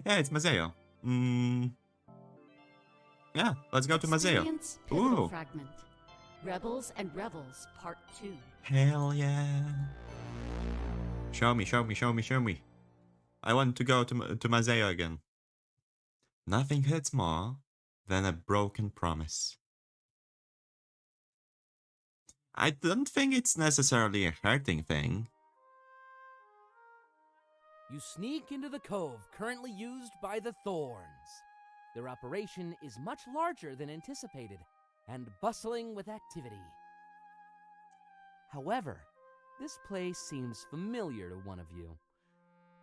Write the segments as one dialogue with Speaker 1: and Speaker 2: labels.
Speaker 1: Yeah, it's Mazeo. Yeah, let's go to Mazeo.
Speaker 2: Experience pivotal
Speaker 1: Ooh.
Speaker 2: fragment. Rebels and Revels Part 2.
Speaker 1: Hell yeah. Show me, show me, show me, show me. I want to go to Mazeo again. Nothing hurts more than a broken promise. I don't think it's necessarily a hurting thing.
Speaker 3: You sneak into the cove currently used by the Thorns. Their operation is much larger than anticipated and bustling with activity. However, this place seems familiar to one of you.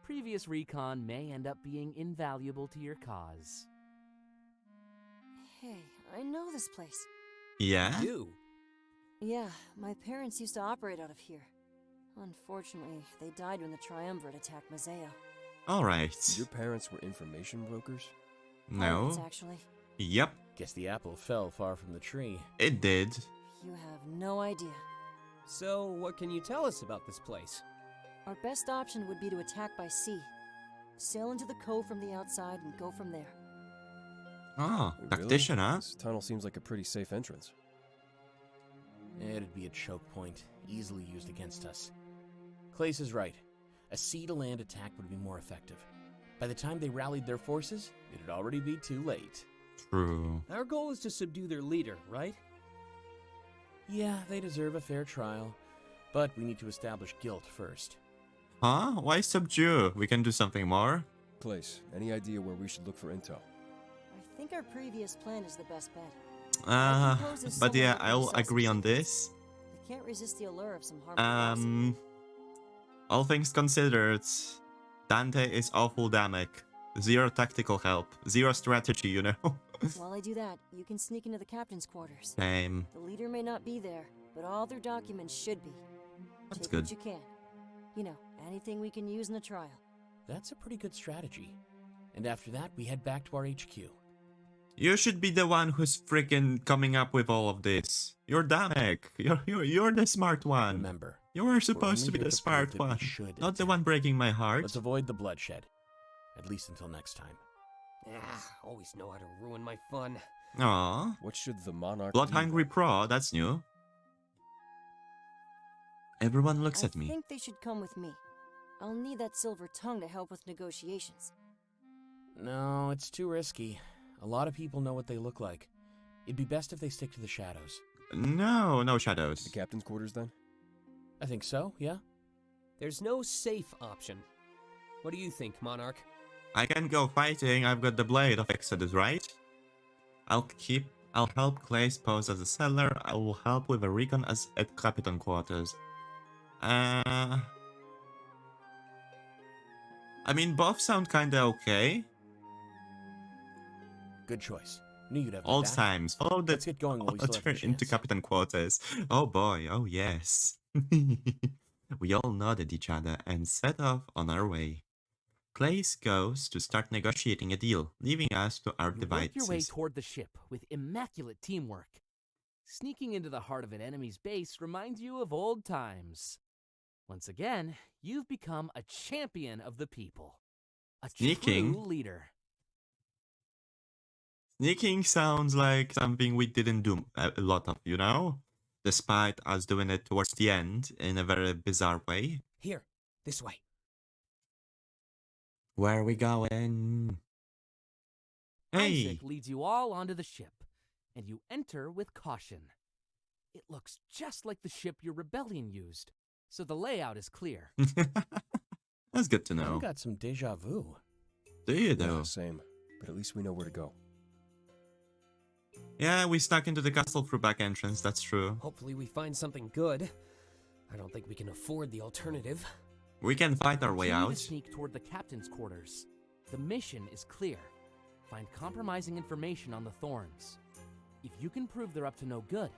Speaker 3: Previous recon may end up being invaluable to your cause.
Speaker 4: Hey, I know this place.
Speaker 1: Yeah?
Speaker 3: You?
Speaker 4: Yeah, my parents used to operate out of here. Unfortunately, they died when the Triumvirate attacked Mazeo.
Speaker 1: Alright.
Speaker 5: Your parents were information brokers?
Speaker 4: Pirates,
Speaker 1: No.
Speaker 4: actually.
Speaker 1: Yep,
Speaker 6: Guess the apple fell far from the tree.
Speaker 1: it did.
Speaker 4: You have no idea.
Speaker 7: So, what can you tell us about this place?
Speaker 4: Our best option would be to attack by sea. Sail into the cove from the outside and go from there.
Speaker 1: Oh,
Speaker 5: Really?
Speaker 1: tactician, huh?
Speaker 5: This tunnel seems like a pretty safe entrance.
Speaker 6: It'd be a choke point, easily used against us. Klace is right. A sea-to-land attack would be more effective. By the time they rallied their forces, it'd already be too late.
Speaker 1: True.
Speaker 7: Our goal is to subdue their leader, right?
Speaker 6: Yeah, they deserve a fair trial, but we need to establish guilt first.
Speaker 1: Huh? Why subdue? We can do something more?
Speaker 5: Klace, any idea where we should look for intel?
Speaker 4: I think our previous plan is the best bet.
Speaker 1: But yeah, I'll agree on this.
Speaker 4: They can't resist the allure of some harmful
Speaker 1: All things considered, Dante is awful damage. Zero tactical help. Zero strategy, you know?
Speaker 4: While I do that, you can sneak into the captain's quarters.
Speaker 1: Same.
Speaker 4: The leader may not be there, but all their documents should be.
Speaker 1: That's
Speaker 4: Take
Speaker 1: good.
Speaker 4: what you can. You know, anything we can use in the trial.
Speaker 6: That's a pretty good strategy. And after that, we head back to our HQ.
Speaker 1: You should be the one who's freaking coming up with all of this. You're Damek. You're the smart one.
Speaker 6: Remember,
Speaker 1: You're supposed to
Speaker 6: only
Speaker 1: be
Speaker 6: here
Speaker 1: the
Speaker 6: to prove
Speaker 1: smart
Speaker 6: that we
Speaker 1: one,
Speaker 6: should
Speaker 1: not the
Speaker 6: attack.
Speaker 1: one breaking my heart.
Speaker 6: let's avoid the bloodshed. At least until next time.
Speaker 7: Always know how to ruin my fun.
Speaker 1: Aww.
Speaker 5: What should the monarch
Speaker 1: Blood
Speaker 5: do
Speaker 1: Hungry
Speaker 5: then?
Speaker 1: Pro, that's new. Everyone looks
Speaker 4: I
Speaker 1: at me.
Speaker 4: think they should come with me. I'll need that silver tongue to help with negotiations.
Speaker 6: No, it's too risky. A lot of people know what they look like. It'd be best if they stick to the shadows.
Speaker 1: No
Speaker 5: The
Speaker 1: shadows.
Speaker 5: captain's quarters then?
Speaker 6: I think so, yeah?
Speaker 7: There's no safe option. What do you think, Monarch?
Speaker 1: I can go fighting, I've got the Blade of Exodus, right? I'll help Klace pose as a settler, I will help with a recon as at Captain Quarters. I mean, both sound kinda okay.
Speaker 6: Good choice. Knew you'd have my
Speaker 1: Old
Speaker 6: back.
Speaker 1: times, follow the
Speaker 6: Let's get going while we still have the
Speaker 1: turn into
Speaker 6: chance.
Speaker 1: Captain Quarters. Oh boy, oh yes. We all nodded each other and set off on our way. Klace goes to start negotiating a deal, leaving us to our
Speaker 3: You work your way
Speaker 1: devices.
Speaker 3: toward the ship with immaculate teamwork. Sneaking into the heart of an enemy's base reminds you of old times. Once again, you've become a champion of the people. A
Speaker 1: Sneaking?
Speaker 3: true leader.
Speaker 1: Sneaking sounds like something we didn't do a lot of, you know? Despite us doing it towards the end in a very bizarre way.
Speaker 7: Here, this way.
Speaker 1: Where are we going? Hey!
Speaker 3: Isaac leads you all onto the ship, and you enter with caution. It looks just like the ship your rebellion used, so the layout is clear.
Speaker 1: That's good to know.
Speaker 6: I've got some deja vu.
Speaker 1: Do you
Speaker 5: Yeah,
Speaker 1: though?
Speaker 5: same. But at least we know where to go.
Speaker 1: Yeah, we snuck into the castle through back entrance, that's true.
Speaker 7: Hopefully we find something good. I don't think we can afford the alternative.
Speaker 1: We can fight our way
Speaker 3: Continue to
Speaker 1: out.
Speaker 3: sneak toward the captain's quarters. The mission is clear. Find compromising information on the Thorns. If you can prove they're up to no good,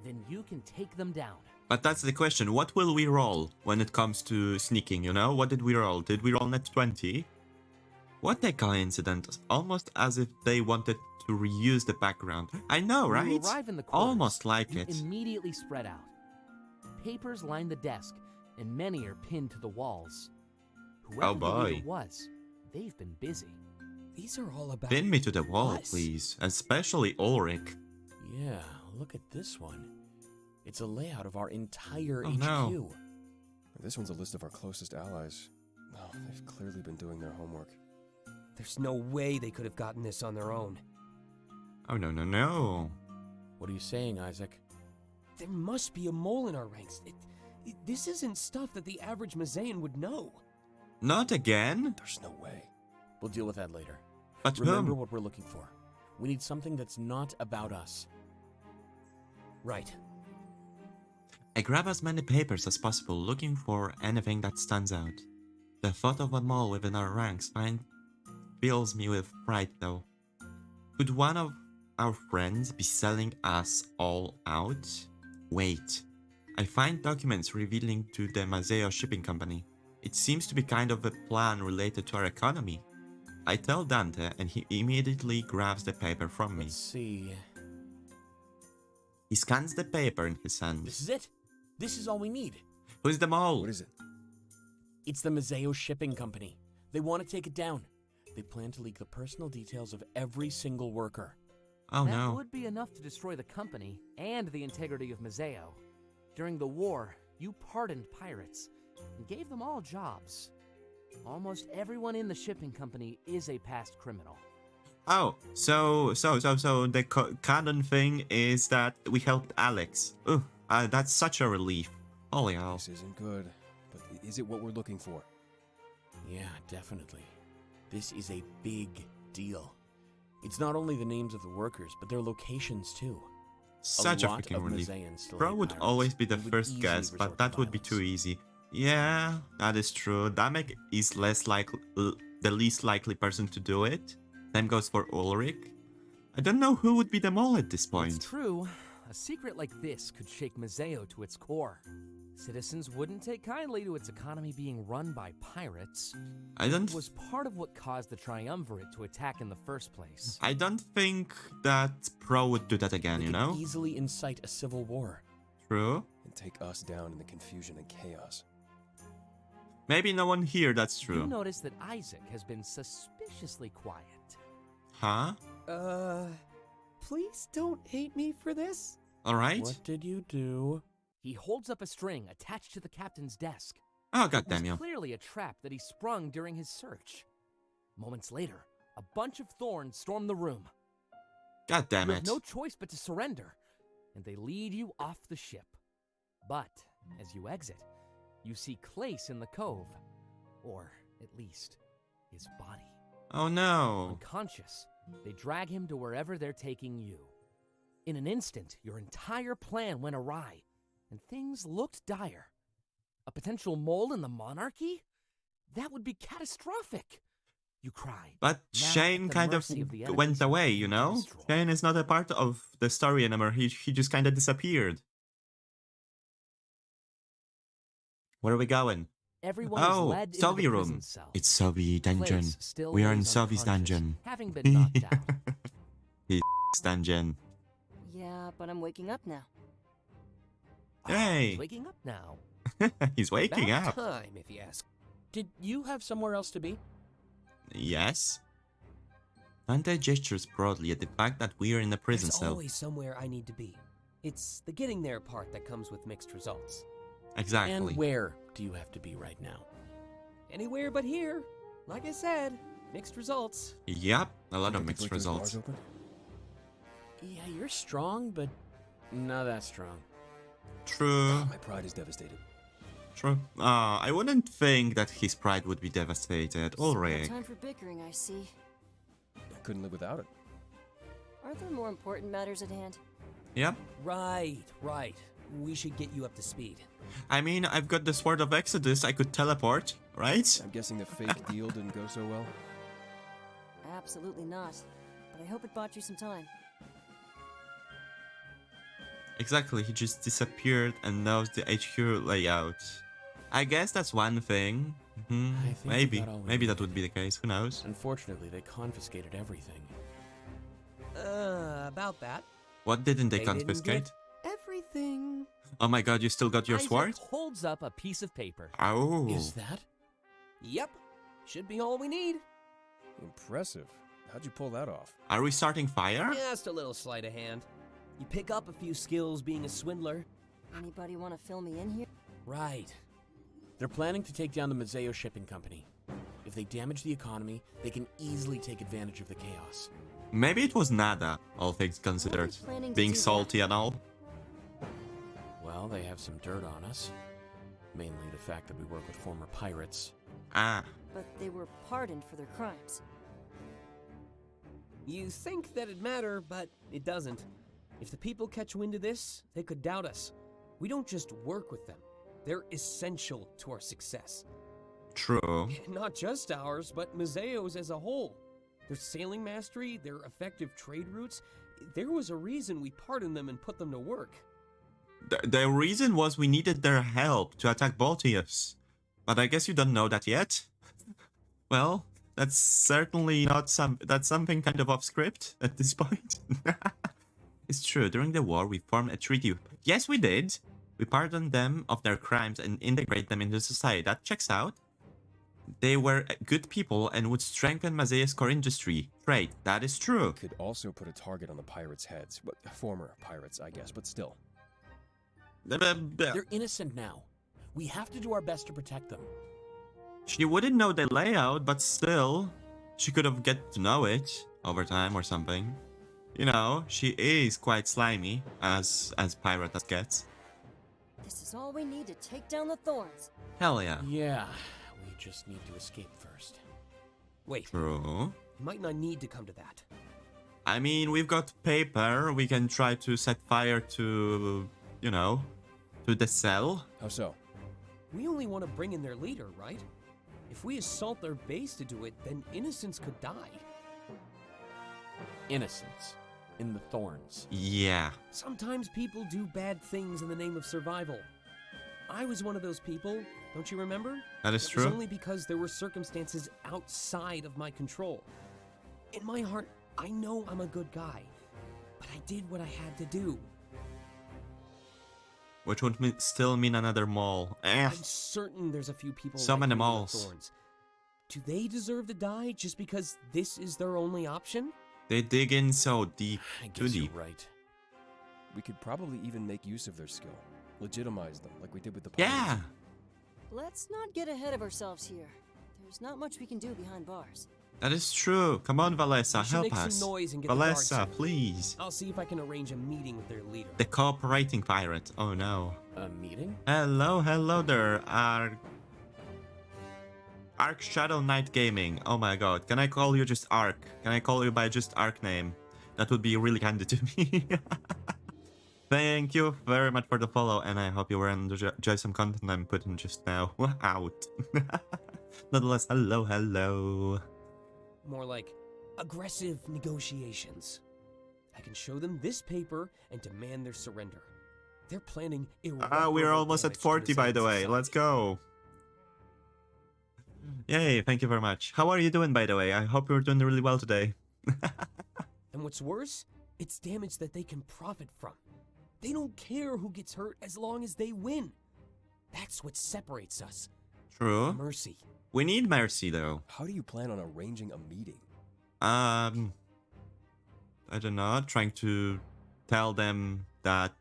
Speaker 3: then you can take them down.
Speaker 1: But that's the question, what will we roll when it comes to sneaking, you know? What did we roll? Did we roll net 20? What a coincidence, almost as if they wanted to reuse the background. I know,
Speaker 3: When you
Speaker 1: right?
Speaker 3: arrive in the quarters,
Speaker 1: Almost like
Speaker 3: you
Speaker 1: it.
Speaker 3: immediately spread out. Papers line the desk, and many are pinned to the walls. Whoever the
Speaker 1: boy.
Speaker 3: leader was, they've been busy.
Speaker 7: These are all about
Speaker 1: Pin me to the wall,
Speaker 7: us.
Speaker 1: please. Especially Ulrich.
Speaker 6: Yeah, look at this one. It's a layout of our entire
Speaker 1: Oh,
Speaker 6: HQ.
Speaker 1: no.
Speaker 5: This one's a list of our closest allies. Oh, they've clearly been doing their homework.
Speaker 7: There's no way they could have gotten this on their own.
Speaker 1: Oh, no, no, no.
Speaker 6: What are you saying, Isaac?
Speaker 7: There must be a mole in our ranks. This isn't stuff that the average Mazean would know.
Speaker 1: Not again?
Speaker 5: There's no way.
Speaker 6: We'll deal with that later.
Speaker 1: But
Speaker 6: Remember
Speaker 1: whom?
Speaker 6: what we're looking for. We need something that's not about us.
Speaker 7: Right.
Speaker 1: I grab as many papers as possible, looking for anything that stands out. The thought of a mole within our ranks fills me with pride, though. Could one of our friends be selling us all out? Wait. I find documents revealing to the Mazeo shipping company. It seems to be kind of a plan related to our economy. I tell Dante and he immediately grabs the paper from me.
Speaker 6: Let's see.
Speaker 1: He scans the paper in his
Speaker 6: This
Speaker 1: hand.
Speaker 6: is it. This is all we need.
Speaker 1: Who's the mole?
Speaker 5: What is it?
Speaker 6: It's the Mazeo shipping company. They want to take it down. They plan to leak the personal details of every single worker.
Speaker 1: Oh
Speaker 3: that
Speaker 1: no.
Speaker 3: would be enough to destroy the company and the integrity of Mazeo. During the war, you pardoned pirates and gave them all jobs. Almost everyone in the shipping company is a past criminal.
Speaker 1: Oh, so the canon thing is that we helped Alex. Ugh, that's such a relief. Holy hell.
Speaker 5: This isn't good. But is it what we're looking for?
Speaker 6: Yeah, definitely. This is a big deal. It's not only the names of the workers, but their locations too.
Speaker 1: Such a
Speaker 6: lot
Speaker 1: freaking
Speaker 6: of
Speaker 1: relief.
Speaker 6: Mazeans still
Speaker 1: Pro
Speaker 6: hate
Speaker 1: would
Speaker 6: pirates
Speaker 1: always be the
Speaker 6: and would
Speaker 1: first
Speaker 6: easily
Speaker 1: guess, but
Speaker 6: resort
Speaker 1: that
Speaker 6: to
Speaker 1: would be too
Speaker 6: violence.
Speaker 1: easy. Yeah, that is true. Damek is less likely, the least likely person to do it. Same goes for Ulrich. I don't know who would be the mole at this
Speaker 3: It's
Speaker 1: point.
Speaker 3: true, a secret like this could shake Mazeo to its core. Citizens wouldn't take kindly to its economy being run by pirates.
Speaker 1: I don't
Speaker 3: It was part of what caused the Triumvirate to attack in the first place.
Speaker 1: I don't think that Pro would do that again,
Speaker 6: They
Speaker 1: you
Speaker 6: could
Speaker 1: know?
Speaker 6: easily incite a civil war.
Speaker 1: True.
Speaker 5: And take us down in the confusion and chaos.
Speaker 1: Maybe no one here, that's
Speaker 3: You
Speaker 1: true.
Speaker 3: notice that Isaac has been suspiciously quiet.
Speaker 1: Huh?
Speaker 7: Please don't hate me for this.
Speaker 1: Alright.
Speaker 6: What did you do?
Speaker 3: He holds up a string attached to the captain's desk.
Speaker 1: Oh,
Speaker 3: It was
Speaker 1: goddamn you.
Speaker 3: clearly a trap that he sprung during his search. Moments later, a bunch of thorns storm the room.
Speaker 1: God damn
Speaker 3: You have
Speaker 1: it.
Speaker 3: no choice but to surrender, and they lead you off the ship. But as you exit, you see Klace in the cove, or at least his body.
Speaker 1: Oh no.
Speaker 3: Unconscious, they drag him to wherever they're taking you. In an instant, your entire plan went awry, and things looked dire. A potential mole in the monarchy? That would be catastrophic! You cried.
Speaker 1: But
Speaker 3: Now
Speaker 1: Shane
Speaker 3: at the
Speaker 1: kind of
Speaker 3: mercy of the enemies
Speaker 1: went away, you
Speaker 3: to
Speaker 1: know?
Speaker 3: destroy.
Speaker 1: Shane is not a part of the story anymore. He just kind of disappeared. Where are we going?
Speaker 3: Everyone is
Speaker 1: Oh,
Speaker 3: led into
Speaker 1: Sovi
Speaker 3: the prison
Speaker 1: room.
Speaker 3: cell.
Speaker 1: It's Sovi dungeon.
Speaker 3: Klace still
Speaker 1: We are in
Speaker 3: lays
Speaker 1: Sovi's
Speaker 3: unconscious,
Speaker 1: dungeon.
Speaker 3: having been knocked out.
Speaker 1: His dungeon.
Speaker 4: Yeah, but I'm waking up now.
Speaker 1: Hey.
Speaker 3: He's waking up now.
Speaker 1: He's waking
Speaker 7: About
Speaker 1: up.
Speaker 7: time, if you ask.
Speaker 6: Did you have somewhere else to be?
Speaker 1: Yes. Dante gestures broadly at the fact that we are in a prison
Speaker 7: There's
Speaker 1: cell.
Speaker 7: always somewhere I need to be. It's the getting there part that comes with mixed results.
Speaker 1: Exactly.
Speaker 6: And where do you have to be right now?
Speaker 7: Anywhere but here. Like I said, mixed results.
Speaker 1: Yep, a lot
Speaker 5: Think I
Speaker 1: of
Speaker 5: could
Speaker 1: mixed
Speaker 5: break those bars
Speaker 1: results.
Speaker 5: open?
Speaker 6: Yeah, you're strong, but not that strong.
Speaker 1: True.
Speaker 5: My pride is devastated.
Speaker 1: True. I wouldn't think that his pride would be devastated.
Speaker 4: So no
Speaker 1: Ulrich.
Speaker 4: time for bickering, I see.
Speaker 5: I couldn't live without it.
Speaker 4: Aren't there more important matters at hand?
Speaker 1: Yep.
Speaker 7: Right. We should get you up to speed.
Speaker 1: I mean, I've got the Sword of Exodus. I could teleport, right?
Speaker 5: I'm guessing the fake deal didn't go so well.
Speaker 4: Absolutely not. But I hope it bought you some time.
Speaker 1: Exactly, he just disappeared and knows the HQ layout. I guess that's one thing. Mhm,
Speaker 6: I think we
Speaker 1: Maybe.
Speaker 6: got all we
Speaker 1: Maybe that
Speaker 6: needed.
Speaker 1: would be the case. Who knows?
Speaker 6: Unfortunately, they confiscated everything.
Speaker 7: About that.
Speaker 1: What didn't they
Speaker 7: They didn't
Speaker 1: confiscate?
Speaker 7: get everything.
Speaker 1: Oh my god, you still got your
Speaker 3: Isaac
Speaker 1: sword?
Speaker 3: holds up a piece of paper.
Speaker 1: Oh.
Speaker 6: Is that?
Speaker 7: Yep. Should be all we need.
Speaker 5: Impressive. How'd you pull that off?
Speaker 1: Are we starting fire?
Speaker 7: Just a little sleight of hand. You pick up a few skills being a swindler.
Speaker 4: Anybody want to fill me in here?
Speaker 6: Right. They're planning to take down the Mazeo shipping company. If they damage the economy, they can easily take advantage of the chaos.
Speaker 1: Maybe it was nada, all things considered.
Speaker 4: planning to
Speaker 1: Being
Speaker 4: do that?
Speaker 1: salty and all.
Speaker 6: Well, they have some dirt on us. Mainly the fact that we work with former pirates.
Speaker 1: Ah,
Speaker 4: But they were pardoned for their crimes.
Speaker 7: You think that'd matter, but it doesn't. If the people catch wind of this, they could doubt us. We don't just work with them. They're essential to our success.
Speaker 1: true.
Speaker 7: Not just ours, but Mazeo's as a whole. Their sailing mastery, their effective trade routes, there was a reason we pardoned them and put them to work.
Speaker 1: The reason was we needed their help to attack Baltius. But I guess you don't know that yet? Well, that's certainly not that's something kind of off script at this point. It's true, during the war we formed a treaty. Yes, we did. We pardoned them of their crimes and integrate them into society. That checks out. They were good people and would strengthen Mazeo's core industry. Trade, that is true.
Speaker 5: Could also put a target on the pirates' heads. But former pirates, I guess, but still.
Speaker 6: They're innocent now. We have to do our best to protect them.
Speaker 1: She wouldn't know the layout, but still, she could have get to know it over time or something. You know, she is quite slimy, as pirate as gets.
Speaker 4: This is all we need to take down the thorns.
Speaker 1: Hell yeah.
Speaker 6: Yeah, we just need to escape first.
Speaker 7: Wait,
Speaker 1: True.
Speaker 7: you might not need to come to that.
Speaker 1: I mean, we've got paper. We can try to set fire to, you know, to the cell.
Speaker 5: How so?
Speaker 7: We only want to bring in their leader, right? If we assault their base to do it, then innocents could die.
Speaker 6: Innocence. In the thorns.
Speaker 1: Yeah.
Speaker 7: Sometimes people do bad things in the name of survival. I was one of those people, don't you remember?
Speaker 1: That is
Speaker 7: It was
Speaker 1: true.
Speaker 7: only because there were circumstances outside of my control. In my heart, I know I'm a good guy, but I did what I had to do.
Speaker 1: Which would still mean another mall.
Speaker 7: I'm certain there's a few people
Speaker 1: So
Speaker 7: like
Speaker 1: many
Speaker 7: me in the
Speaker 1: malls.
Speaker 7: thorns. Do they deserve to die just because this is their only option?
Speaker 1: They dig in so deep.
Speaker 6: I
Speaker 1: Too
Speaker 6: guess
Speaker 1: deep.
Speaker 6: you're right.
Speaker 5: We could probably even make use of their skill. Legitimize them, like we did with the pirates.
Speaker 1: Yeah.
Speaker 4: Let's not get ahead of ourselves here. There's not much we can do behind bars.
Speaker 1: That is true. Come on, Valessa,
Speaker 7: We should
Speaker 1: help
Speaker 7: make
Speaker 1: us.
Speaker 7: some noise and get the guards
Speaker 1: Valessa,
Speaker 7: in.
Speaker 1: please.
Speaker 7: I'll see if I can arrange a meeting with their leader.
Speaker 1: The cooperating pirate. Oh no.
Speaker 6: A meeting?
Speaker 1: Hello there. Arc Shadow Knight Gaming. Oh my god. Can I call you just Arc? Can I call you by just Arc name? That would be really handy to me. Thank you very much for the follow, and I hope you will enjoy some content I'm putting just now out. Nonetheless, hello.
Speaker 7: More like aggressive negotiations. I can show them this paper and demand their surrender. They're planning irreparable
Speaker 1: We're almost at
Speaker 7: damage to
Speaker 1: 40, by the
Speaker 7: Mazeo's
Speaker 1: way. Let's
Speaker 7: society.
Speaker 1: go. Yay, thank you very much. How are you doing, by the way? I hope you're doing really well today.
Speaker 7: And what's worse, it's damage that they can profit from. They don't care who gets hurt as long as they win. That's what separates us.
Speaker 1: True.
Speaker 7: Mercy.
Speaker 1: We need mercy, though.
Speaker 5: How do you plan on arranging a meeting?
Speaker 1: I don't know, trying to tell them that,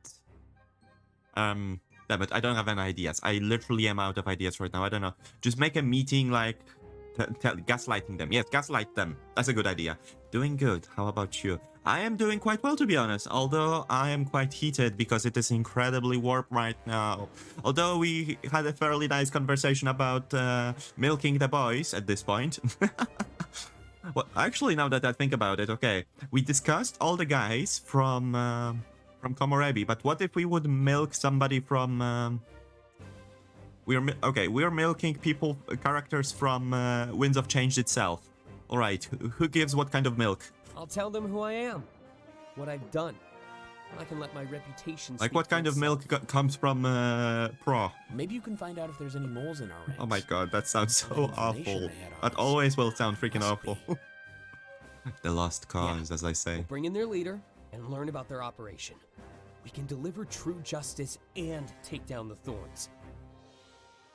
Speaker 1: damn it, I don't have any ideas. I literally am out of ideas right now. I don't know. Just make a meeting, like, gaslighting them. Yes, gaslight them. That's a good idea. Doing good. How about you? I am doing quite well, to be honest, although I am quite heated because it is incredibly warm right now. Although we had a fairly nice conversation about milking the boys at this point. Well, actually, now that I think about it, okay, we discussed all the guys from Komorebi, but what if we would milk somebody from? We're milking people, characters from Winds of Change itself. All right, who gives what kind of milk?
Speaker 7: I'll tell them who I am, what I've done. I can let my reputation
Speaker 1: Like
Speaker 7: speak
Speaker 1: what
Speaker 7: for
Speaker 1: kind of milk
Speaker 7: itself.
Speaker 1: comes from Pro?
Speaker 6: Maybe you can find out if there's any moles in our ranks.
Speaker 1: Oh my god, that sounds so
Speaker 6: What information
Speaker 1: awful.
Speaker 6: they had on
Speaker 1: That
Speaker 6: us.
Speaker 1: always will sound freaking
Speaker 6: Must
Speaker 1: awful.
Speaker 6: be.
Speaker 1: The lost cause, as I say.
Speaker 7: We'll bring in their leader and learn about their operation. We can deliver true justice and take down the thorns.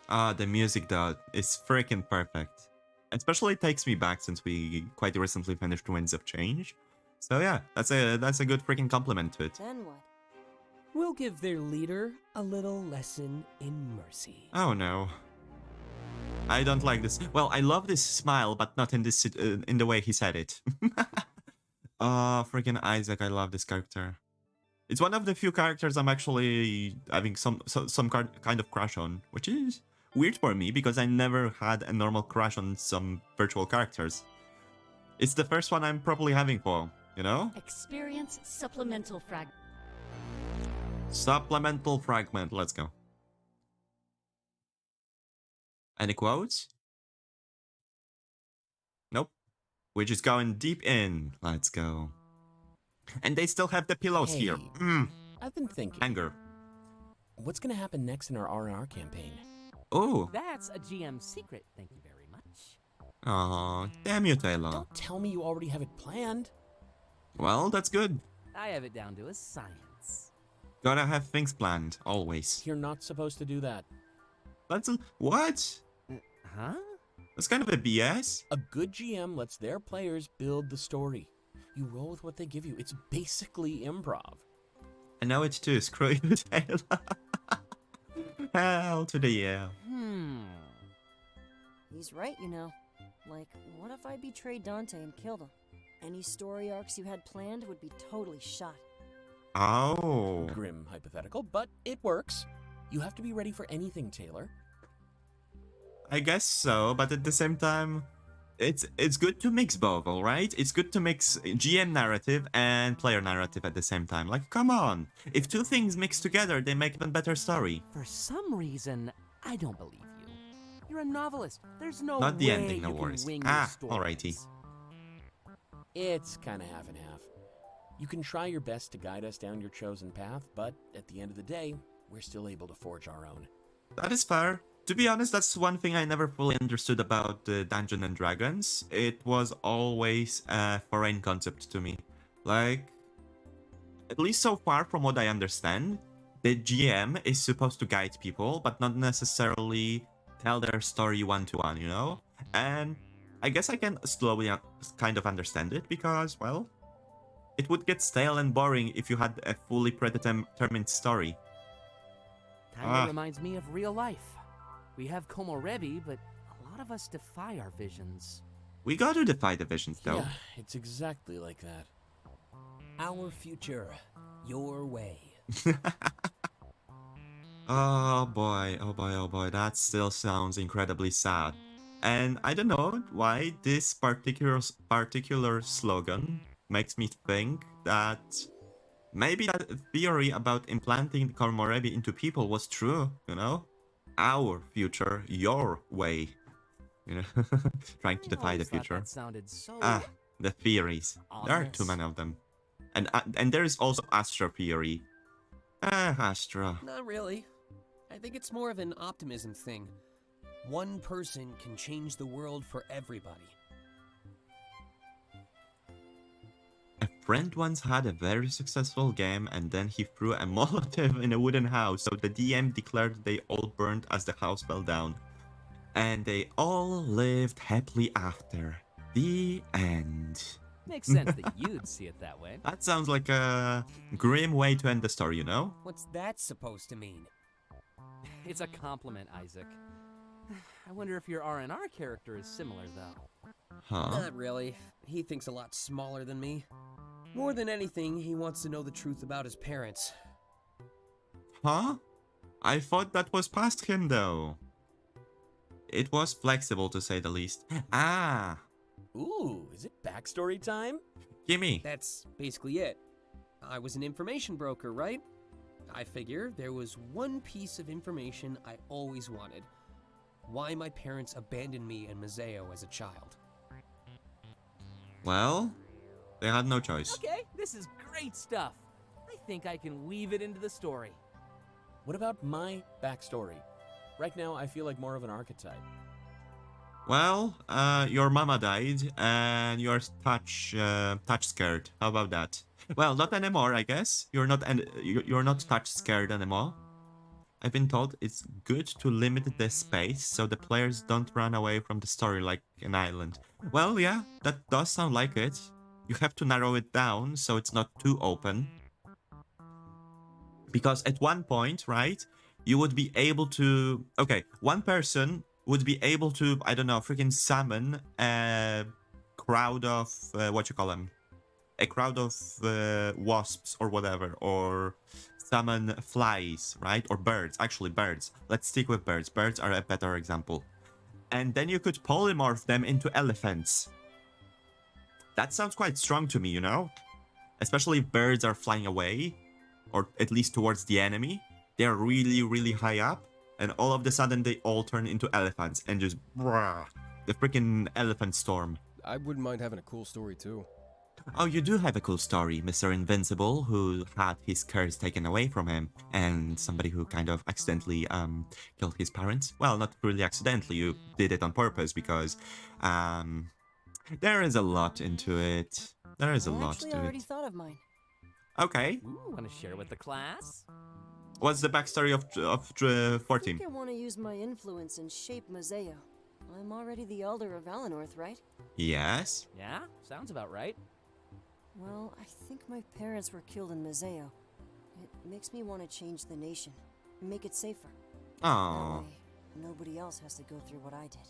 Speaker 1: Ah, the music though is freaking perfect. Especially takes me back since we quite recently finished Winds of Change. So yeah, that's a good freaking compliment to it.
Speaker 4: Then what?
Speaker 7: We'll give their leader a little lesson in mercy.
Speaker 1: Oh no. I don't like this. Well, I love this smile, but not in this in the way he said it. Oh, freaking Isaac! I love this character. It's one of the few characters I'm actually having some kind of crush on, which is weird for me because I never had a normal crush on some virtual characters. It's the first one I'm properly having for, you know?
Speaker 2: Experience supplemental fragment.
Speaker 1: Supplemental fragment, let's go. Any quotes? Nope. We're just going deep in. Let's go. And they still have the pillows here.
Speaker 6: Hey, I've been thinking.
Speaker 1: Anger.
Speaker 6: What's gonna happen next in our R&R campaign?
Speaker 1: Oh.
Speaker 3: That's a GM secret, thank you very much.
Speaker 1: Aw, damn you, Taylor.
Speaker 6: Don't tell me you already have it planned.
Speaker 1: Well, that's good.
Speaker 3: I have it down to a science.
Speaker 1: Gotta have things planned, always.
Speaker 6: You're not supposed to do that.
Speaker 1: That's what?
Speaker 3: Huh?
Speaker 1: That's kind of a BS.
Speaker 6: A good GM lets their players build the story. You roll with what they give you. It's basically improv.
Speaker 1: I know it too. Screw you, Taylor. Hell to the yeah.
Speaker 4: He's right, you know. Like, what if I betrayed Dante and killed him? Any story arcs you had planned would be totally shot.
Speaker 1: Oh.
Speaker 6: Grim hypothetical, but it works. You have to be ready for anything, Taylor.
Speaker 1: I guess so, but at the same time, it's good to mix both, alright? It's good to mix GM narrative and player narrative at the same time. Like, come on. If two things mix together, they make even better story.
Speaker 3: For some reason, I don't believe you. You're a novelist. There's no
Speaker 1: Not the
Speaker 3: way
Speaker 1: ending, no
Speaker 3: you can
Speaker 1: worries.
Speaker 3: wing your
Speaker 1: Ah,
Speaker 3: stories.
Speaker 1: alrighty.
Speaker 6: It's kind of half and half. You can try your best to guide us down your chosen path, but at the end of the day, we're still able to forge our own.
Speaker 1: That is fair. To be honest, that's one thing I never fully understood about Dungeons and Dragons. It was always a foreign concept to me. Like, at least so far from what I understand, the GM is supposed to guide people, but not necessarily tell their story one-to-one, you know? And I guess I can slowly kind of understand it because, well, it would get stale and boring if you had a fully predetermined story.
Speaker 3: Kinda reminds me of real life. We have Komorebi, but a lot of us defy our visions.
Speaker 1: We got to defy the visions, though.
Speaker 6: Yeah, it's exactly like that.
Speaker 7: Our future, your way.
Speaker 1: Oh boy, oh boy, oh boy, that still sounds incredibly sad. And I don't know why this particular slogan makes me think that maybe that theory about implanting the Komorebi into people was true, you know? Our future, your way. You know, trying to defy the future.
Speaker 3: That sounded so
Speaker 1: The theories. There are too
Speaker 3: ominous.
Speaker 1: many of them. And there is also Astra theory. Astra.
Speaker 7: Not really. I think it's more of an optimism thing. One person can change the world for everybody.
Speaker 1: A friend once had a very successful game and then he threw a Molotov in a wooden house, so the DM declared they all burned as the house fell down. And they all lived happily after. The end.
Speaker 3: Makes sense that you'd see it that way.
Speaker 1: That sounds like a grim way to end the story, you know?
Speaker 7: What's that supposed to mean?
Speaker 3: It's a compliment, Isaac. I wonder if your R&R character is similar, though.
Speaker 1: Huh?
Speaker 7: Not really. He thinks a lot smaller than me. More than anything, he wants to know the truth about his parents.
Speaker 1: Huh? I thought that was past him, though. It was flexible, to say the least. Ah!
Speaker 6: Ooh, is it backstory time?
Speaker 1: Gimme.
Speaker 7: That's basically it. I was an information broker, right? I figure there was one piece of information I always wanted. Why my parents abandoned me and Mazeo as a child.
Speaker 1: Well, they had no choice.
Speaker 3: Okay, this is great stuff. I think I can weave it into the story.
Speaker 6: What about my backstory? Right now, I feel like more of an archetype.
Speaker 1: Well, your mama died, and you're touch scared. How about that? Well, not anymore, I guess. You're not touch scared anymore. I've been told it's good to limit the space so the players don't run away from the story like an island. Well, yeah, that does sound like it. You have to narrow it down so it's not too open. Because at one point, right, you would be able to... Okay, one person would be able to, I don't know, freaking summon a crowd of... what you call them? A crowd of wasps or whatever, or summon flies, right? Or birds, actually birds. Let's stick with birds. Birds are a better example. And then you could polymorph them into elephants. That sounds quite strong to me, you know? Especially if birds are flying away, or at least towards the enemy. They're really, really high up, and all of a sudden they all turn into elephants and just... Brah, the freaking elephant storm.
Speaker 5: I wouldn't mind having a cool story too.
Speaker 1: Oh, you do have a cool story, Mr. Invincible, who had his curse taken away from him, and somebody who kind of accidentally killed his parents. Well, not really accidentally, you did it on purpose, because there is a lot into it. There is a lot
Speaker 4: Actually,
Speaker 1: to
Speaker 4: I already
Speaker 1: it.
Speaker 4: thought of mine.
Speaker 1: Okay,
Speaker 3: Ooh, want to share with the class?
Speaker 1: what's the backstory of
Speaker 4: I
Speaker 1: 14?
Speaker 4: think I want to use my influence and shape Mazeo. I'm already the elder of Valenorth, right?
Speaker 1: Yes?
Speaker 3: Yeah, sounds about right.
Speaker 4: Well, I think my parents were killed in Mazeo. It makes me want to change the nation, make it safer.
Speaker 1: Oh,
Speaker 4: That way, nobody else has to go through what I did.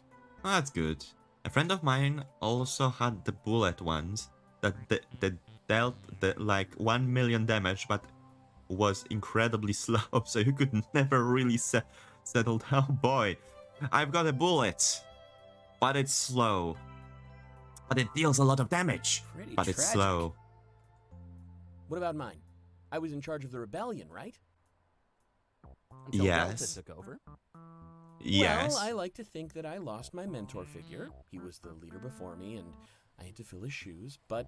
Speaker 1: that's good. A friend of mine also had the bullet ones that dealt like 1 million damage, but was incredibly slow, so you could never really settle down. Boy, I've got a bullet, but it's slow. But it deals a lot of damage,
Speaker 6: Pretty
Speaker 1: but it's
Speaker 6: tragic.
Speaker 1: slow.
Speaker 6: What about mine? I was in charge of the rebellion, right?
Speaker 3: Until
Speaker 1: Yes.
Speaker 3: Delta took over.
Speaker 1: Yes.
Speaker 6: Well, I like to think that I lost my mentor figure. He was the leader before me, and I had to fill his shoes, but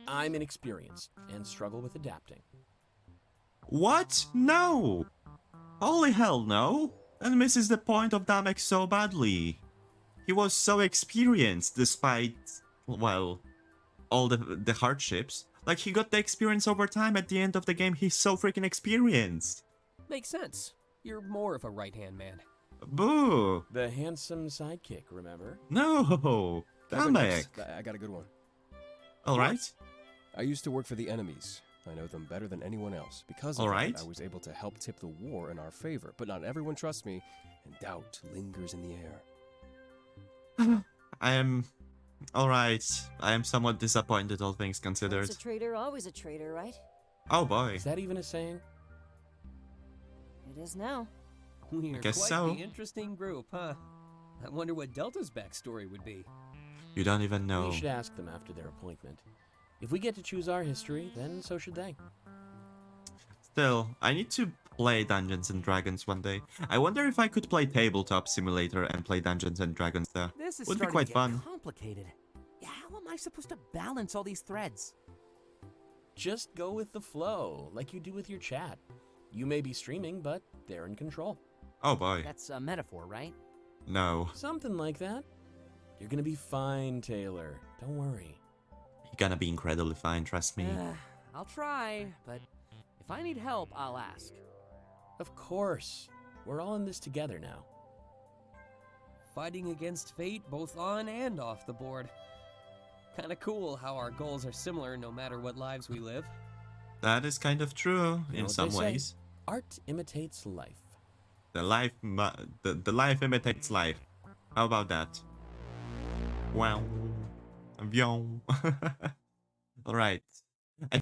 Speaker 6: I'm inexperienced and struggle with adapting.
Speaker 1: What? No! Holy hell, no! That misses the point of Damek so badly. He was so experienced despite, well, all the hardships. Like, he got the experience over time. At the end of the game, he's so freaking experienced.
Speaker 7: Makes sense. You're more of a right-hand man.
Speaker 1: Boo!
Speaker 6: The handsome sidekick, remember?
Speaker 1: No!
Speaker 5: Can I go
Speaker 1: Damek!
Speaker 5: next? I got a good one.
Speaker 1: Alright.
Speaker 5: I used to work for the enemies. I know them better than anyone else. Because of
Speaker 1: Alright.
Speaker 5: that, I was able to help tip the war in our favor. But not everyone trusts me, and doubt lingers in the air.
Speaker 1: I am... Alright. I am somewhat disappointed, all things considered.
Speaker 4: Once a traitor, always a traitor, right?
Speaker 1: Oh boy.
Speaker 6: Is that even a saying?
Speaker 4: It is now.
Speaker 7: We're
Speaker 1: guess
Speaker 7: quite
Speaker 1: so.
Speaker 7: the interesting group, huh? I wonder what Delta's backstory would be.
Speaker 1: You don't even know.
Speaker 6: We should ask them after their appointment. If we get to choose our history, then so should they.
Speaker 1: Still, I need to play Dungeons and Dragons one day. I wonder if I could play Tabletop Simulator and play Dungeons and Dragons there.
Speaker 3: This is
Speaker 1: Would be
Speaker 3: starting
Speaker 1: quite
Speaker 3: to get
Speaker 1: fun.
Speaker 3: complicated. Yeah, how am I supposed to balance all these threads?
Speaker 6: Just go with the flow, like you do with your chat. You may be streaming, but they're in control.
Speaker 1: Oh boy.
Speaker 3: That's a metaphor, right?
Speaker 1: No.
Speaker 6: Something like that. You're gonna be fine, Taylor. Don't worry.
Speaker 1: You're gonna be incredibly fine, trust me.
Speaker 3: I'll try, but if I need help, I'll ask.
Speaker 6: Of course. We're all in this together now.
Speaker 7: Fighting against fate both on and off the board. Kinda cool how our goals are similar no matter what lives we live.
Speaker 1: That is kind of true,
Speaker 6: You know
Speaker 1: in
Speaker 6: what
Speaker 1: some
Speaker 6: they say?
Speaker 1: ways.
Speaker 6: Art imitates life.
Speaker 1: The life imitates life. How about that? Wow. Avion. Alright.